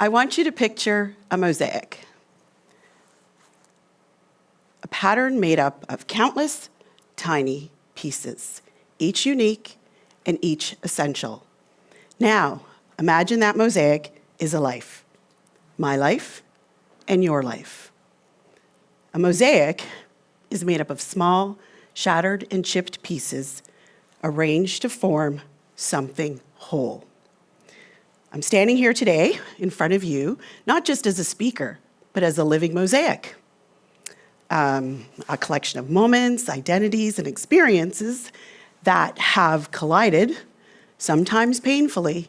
I want you to picture a mosaic, a pattern made up of countless tiny pieces, each unique and each essential. Now, imagine that mosaic is a life, my life and your life. A mosaic is made up of small, shattered and chipped pieces arranged to form something whole. I'm standing here today in front of you, not just as a speaker, but as a living mosaic. A collection of moments, identities, and experiences that have collided, sometimes painfully,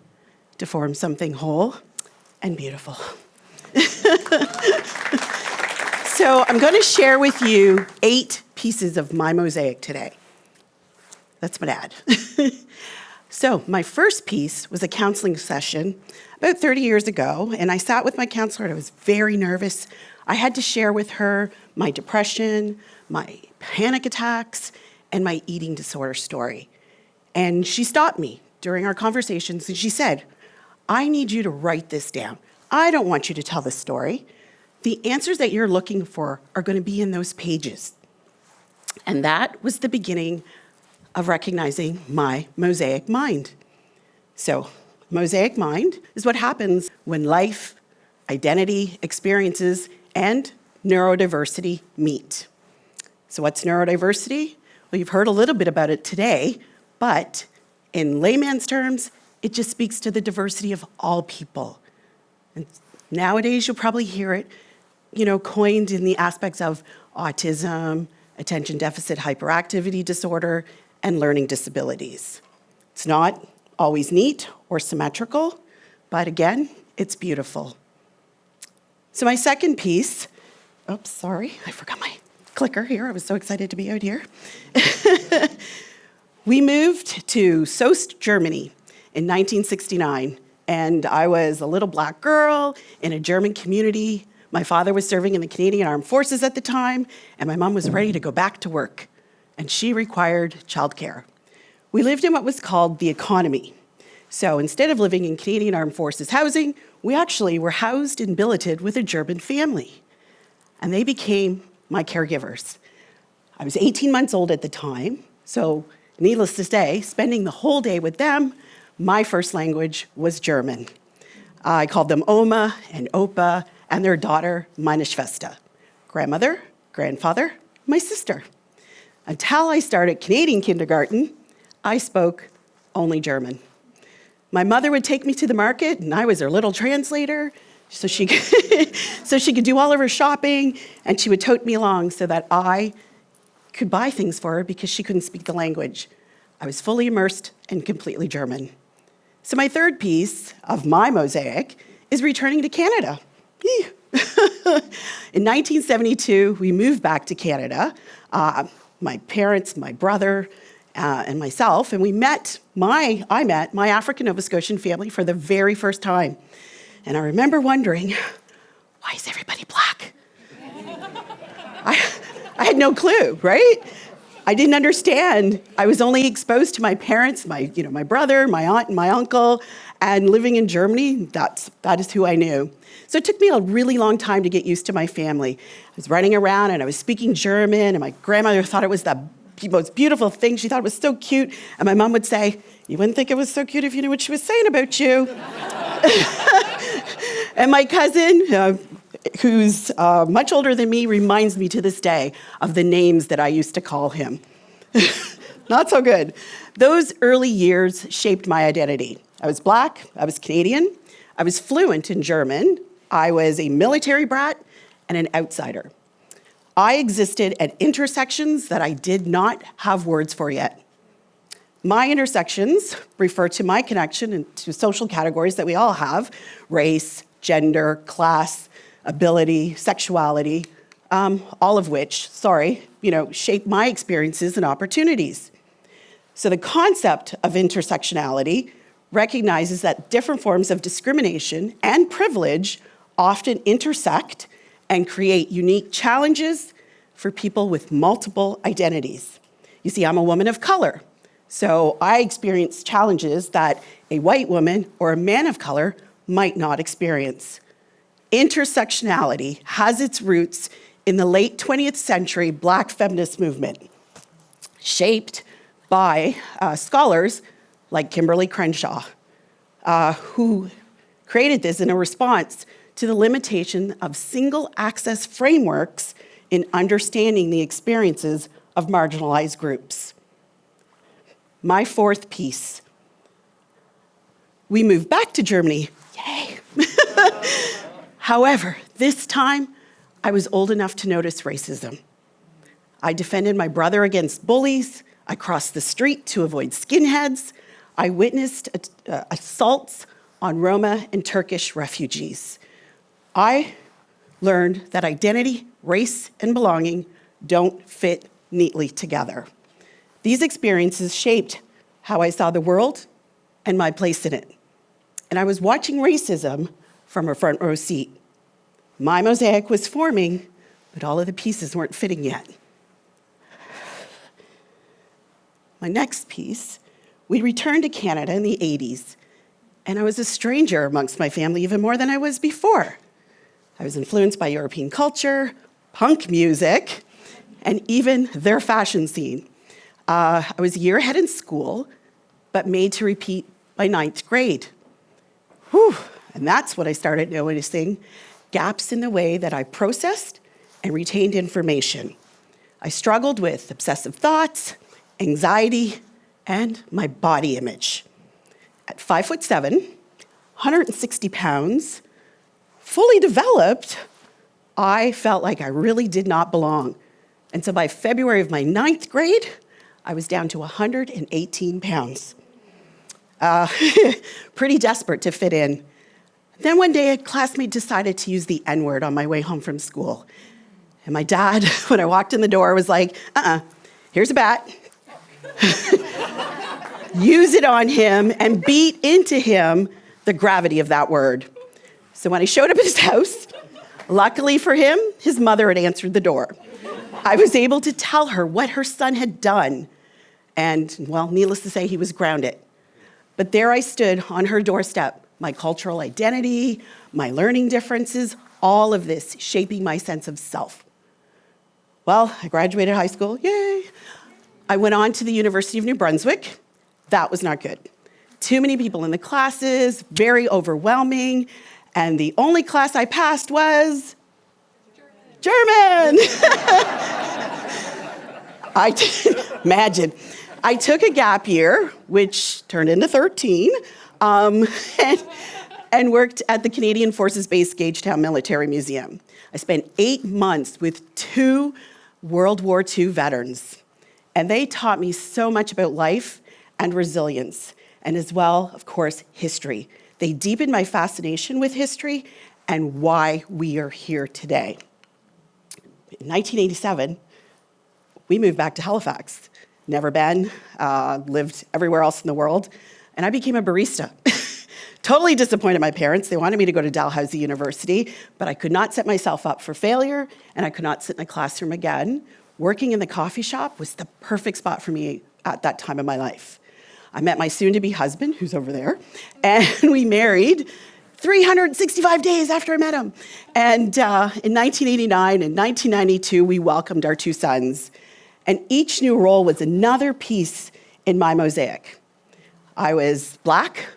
to form something whole and beautiful. So I'm going to share with you 8 pieces of my mosaic today. That's my dad. So my first piece was a counseling session about 30 years ago, and I sat with my counselor and I was very nervous. I had to share with her my depression, my panic attacks, and my eating disorder story. And she stopped me during our conversations and she said, I need you to write this down. I don't want you to tell this story. The answers that you're looking for are going to be in those pages. And that was the beginning of recognizing my mosaic mind. So, mosaic mind is what happens when life, identity, experiences, and neurodiversity meet. So what's neurodiversity? Well, you've heard a little bit about it today, but in layman's terms, it just speaks to the diversity of all people. And nowadays, you'll probably hear it, coined in the aspects of autism, attention deficit hyperactivity disorder, and learning disabilities. It's not always neat or symmetrical, but again, it's beautiful. So my second piece, oops, sorry, I forgot my clicker here. I was so excited to be out here. We moved to Soest, Germany in 1969, and I was a little black girl in a German community. My father was serving in the Canadian Armed Forces at the time, and my mom was ready to go back to work, and she required childcare. We lived in what was called the economy. So instead of living in Canadian Armed Forces housing, we actually were housed and billeted with a German family, and they became my caregivers. I was 18 months old at the time, so needless to say, spending the whole day with them, my first language was German. I called them Oma and Opa and their daughter, meine Schwester. Grandmother, grandfather, my sister. Until I started Canadian kindergarten, I spoke only German. My mother would take me to the market, and I was her little translator, so she could do all of her shopping, and she would tote me along so that I could buy things for her because she couldn't speak the language. I was fully immersed and completely German. So my third piece of my mosaic is returning to Canada. In 1972, we moved back to Canada, my parents, my brother, and myself, and I met my African Nova Scotian family for the very first time. And I remember wondering, why is everybody black? I had no clue, right? I didn't understand. I was only exposed to my parents, my brother, my aunt, and my uncle, and living in Germany, that is who I knew. So it took me a really long time to get used to my family. I was running around and I was speaking German, and my grandmother thought it was the most beautiful thing. She thought it was so cute. And my mom would say, you wouldn't think it was so cute if you knew what she was saying about you. And my cousin, who's much older than me, reminds me to this day of the names that I used to call him. Not so good. Those early years shaped my identity. I was black, I was Canadian, I was fluent in German, I was a military brat, and an outsider. I existed at intersections that I did not have words for yet. My intersections refer to my connection to social categories that we all have: race, gender, class, ability, sexuality, all of which, shape my experiences and opportunities. So the concept of intersectionality recognizes that different forms of discrimination and privilege often intersect and create unique challenges for people with multiple identities. You see, I'm a woman of color, so I experience challenges that a white woman or a man of color might not experience. Intersectionality has its roots in the late 20th century Black feminist movement, shaped by scholars like Kimberly Crenshaw, who created this in a response to the limitation of single access frameworks in understanding the experiences of marginalized groups. My fourth piece. We moved back to Germany. Yay. However, this time, I was old enough to notice racism. I defended my brother against bullies. I crossed the street to avoid skinheads. I witnessed assaults on Roma and Turkish refugees. I learned that identity, race, and belonging don't fit neatly together. These experiences shaped how I saw the world and my place in it. And I was watching racism from a front row seat. My mosaic was forming, but all of the pieces weren't fitting yet. My next piece, we returned to Canada in the 80s, and I was a stranger amongst my family even more than I was before. I was influenced by European culture, punk music, and even their fashion scene. I was a year ahead in school, but made to repeat by 9th grade. Whew, and that's when I started noticing gaps in the way that I processed and retained information. I struggled with obsessive thoughts, anxiety, and my body image. At 5'7", 160 pounds, fully developed, I felt like I really did not belong. And so by February of my 9th grade, I was down to 118 pounds. Pretty desperate to fit in. Then one day, a classmate decided to use the N-word on my way home from school. And my dad, when I walked in the door, was like, here's a bat. Use it on him and beat into him the gravity of that word. So when I showed up at his house, luckily for him, his mother had answered the door. I was able to tell her what her son had done. And, well, needless to say, he was grounded. But there I stood on her doorstep, my cultural identity, my learning differences, all of this shaping my sense of self. Well, I graduated high school, yay. I went on to the University of New Brunswick. That was not good. Too many people in the classes, very overwhelming, and the only class I passed was German. Imagine. I took a gap year, which turned into 13, and worked at the Canadian Forces Base Gagetown Military Museum. I spent 8 months with 2 World War II veterans, and they taught me so much about life and resilience, and as well, of course, history. They deepened my fascination with history and why we are here today. In 1987, we moved back to Halifax. Never been, lived everywhere else in the world, and I became a barista. Totally disappointed my parents. They wanted me to go to Dalhousie University, but I could not set myself up for failure, and I could not sit in a classroom again. Working in the coffee shop was the perfect spot for me at that time of my life. I met my soon-to-be husband, who's over there, and we married 365 days after I met him. And in 1989 and 1992, we welcomed our 2 sons. And each new role was another piece in my mosaic. I was Black,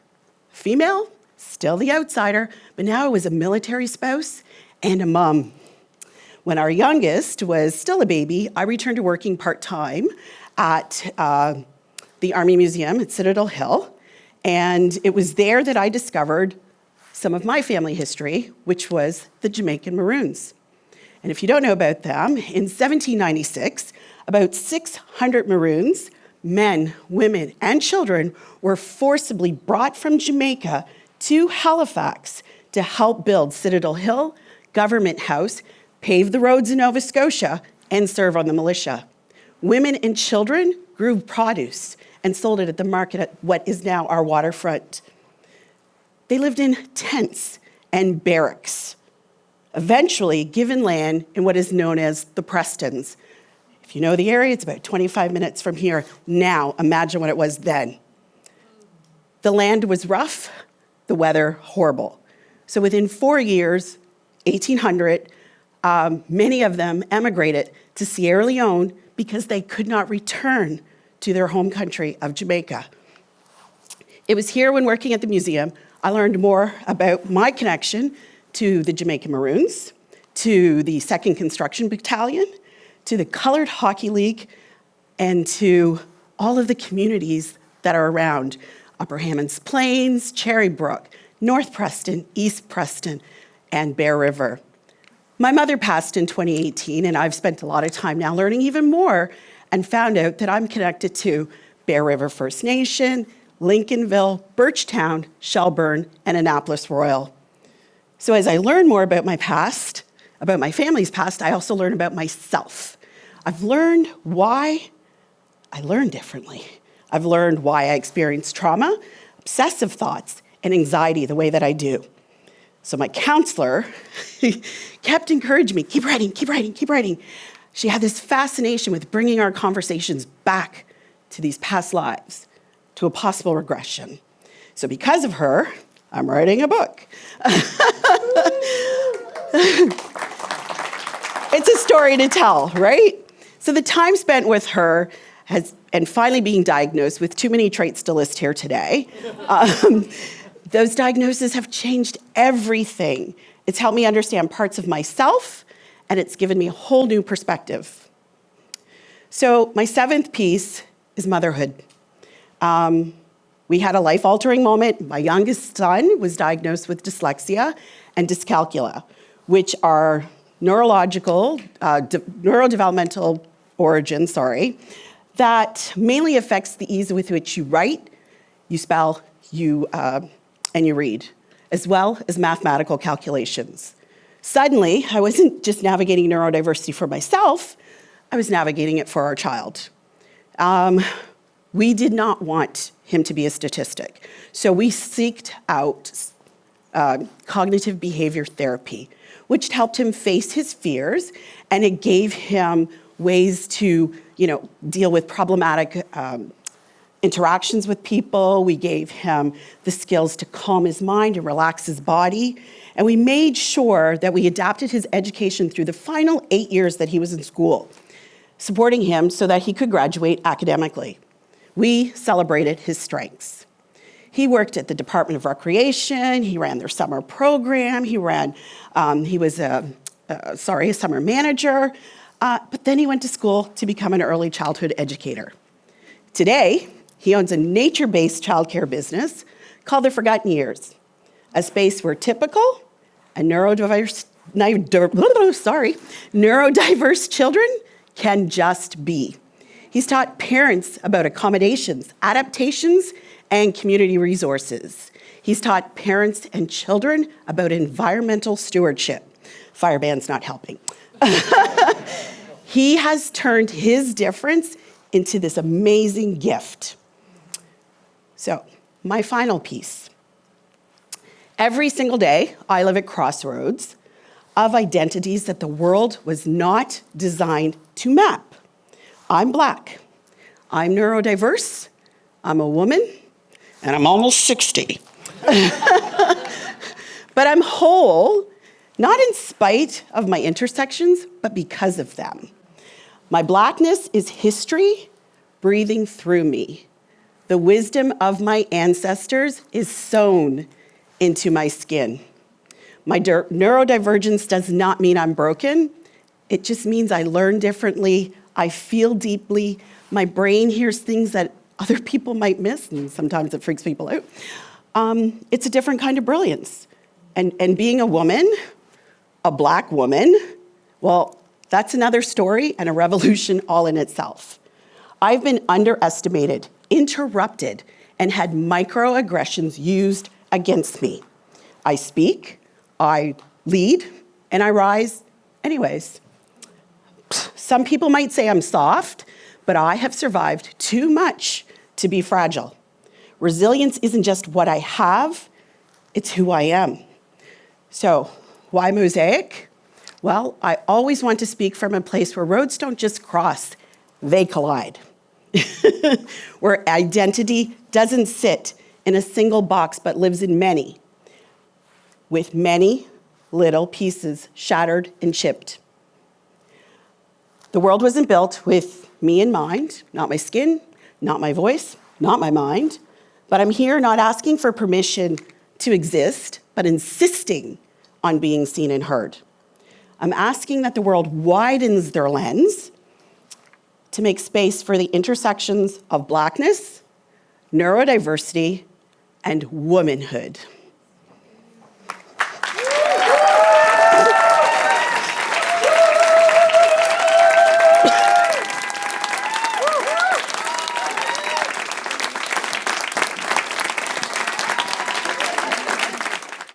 female, still the outsider, but now I was a military spouse and a mom. When our youngest was still a baby, I returned to working part-time at the Army Museum at Citadel Hill, and it was there that I discovered some of my family history, which was the Jamaican Maroons. And if you don't know about them, in 1796, about 600 Maroons, men, women, and children, were forcibly brought from Jamaica to Halifax to help build Citadel Hill, Government House, pave the roads in Nova Scotia, and serve on the militia. Women and children grew produce and sold it at the market at what is now our waterfront. They lived in tents and barracks, eventually given land in what is known as the Prestons. If you know the area, it's about 25 minutes from here. Now, imagine what it was then. The land was rough, the weather horrible. So within 4 years, 1800, many of them emigrated to Sierra Leone because they could not return to their home country of Jamaica. It was here when working at the museum, I learned more about my connection to the Jamaican Maroons, to the 2nd Construction Battalion, to the Colored Hockey League, and to all of the communities that are around Upper Hammonds Plains, Cherrybrook, North Preston, East Preston, and Bear River. My mother passed in 2018, and I've spent a lot of time now learning even more and found out that I'm connected to Bear River First Nation, Lincolnville, Birchtown, Shelburne, and Annapolis Royal. So as I learn more about my past, about my family's past, I also learn about myself. I've learned why I learn differently. I've learned why I experience trauma, obsessive thoughts, and anxiety the way that I do. So my counselor kept encouraging me, keep writing, keep writing, keep writing. She had this fascination with bringing our conversations back to these past lives, to a possible regression. So because of her, I'm writing a book. It's a story to tell, right? So the time spent with her and finally being diagnosed with too many traits to list here today, those diagnoses have changed everything. It's helped me understand parts of myself, and it's given me a whole new perspective. So my 7th piece is motherhood. We had a life-altering moment. My youngest son was diagnosed with dyslexia and dyscalculia, which are neurodevelopmental origins, that mainly affects the ease with which you write, you spell, and you read, as well as mathematical calculations. Suddenly, I wasn't just navigating neurodiversity for myself, I was navigating it for our child. We did not want him to be a statistic, so we sought out cognitive behavior therapy, which helped him face his fears, and it gave him ways to, deal with problematic interactions with people. We gave him the skills to calm his mind and relax his body. And we made sure that we adapted his education through the final 8 years that he was in school, supporting him so that he could graduate academically. We celebrated his strengths. He worked at the Department of Recreation. He ran their summer program. He was a summer manager. But then he went to school to become an early childhood educator. Today, he owns a nature-based childcare business called The Forgotten Years, a space where typical and neurodiverse children can just be. He's taught parents about accommodations, adaptations, and community resources. He's taught parents and children about environmental stewardship. Fire ban's not helping. He has turned his difference into this amazing gift. So, my final piece. Every single day, I live at crossroads of identities that the world was not designed to map. I'm Black, I'm neurodiverse, I'm a woman, and I'm almost 60. But I'm whole, not in spite of my intersections, but because of them. My Blackness is history breathing through me. The wisdom of my ancestors is sewn into my skin. My neurodivergence does not mean I'm broken. It just means I learn differently, I feel deeply, my brain hears things that other people might miss, and sometimes it freaks people out. It's a different kind of brilliance. And being a woman, a Black woman, well, that's another story and a revolution all in itself. I've been underestimated, interrupted, and had microaggressions used against me. I speak, I lead, and I rise anyways. Some people might say I'm soft, but I have survived too much to be fragile. Resilience isn't just what I have, it's who I am. So, why mosaic? Well, I always want to speak from a place where roads don't just cross, they collide. Where identity doesn't sit in a single box but lives in many. with many little pieces shattered and chipped. The world wasn't built with me in mind, not my skin, not my voice, not my mind, but I'm here not asking for permission to exist, but insisting on being seen and heard. I'm asking that the world widens their lens to make space for the intersections of Blackness, neurodiversity, and womanhood.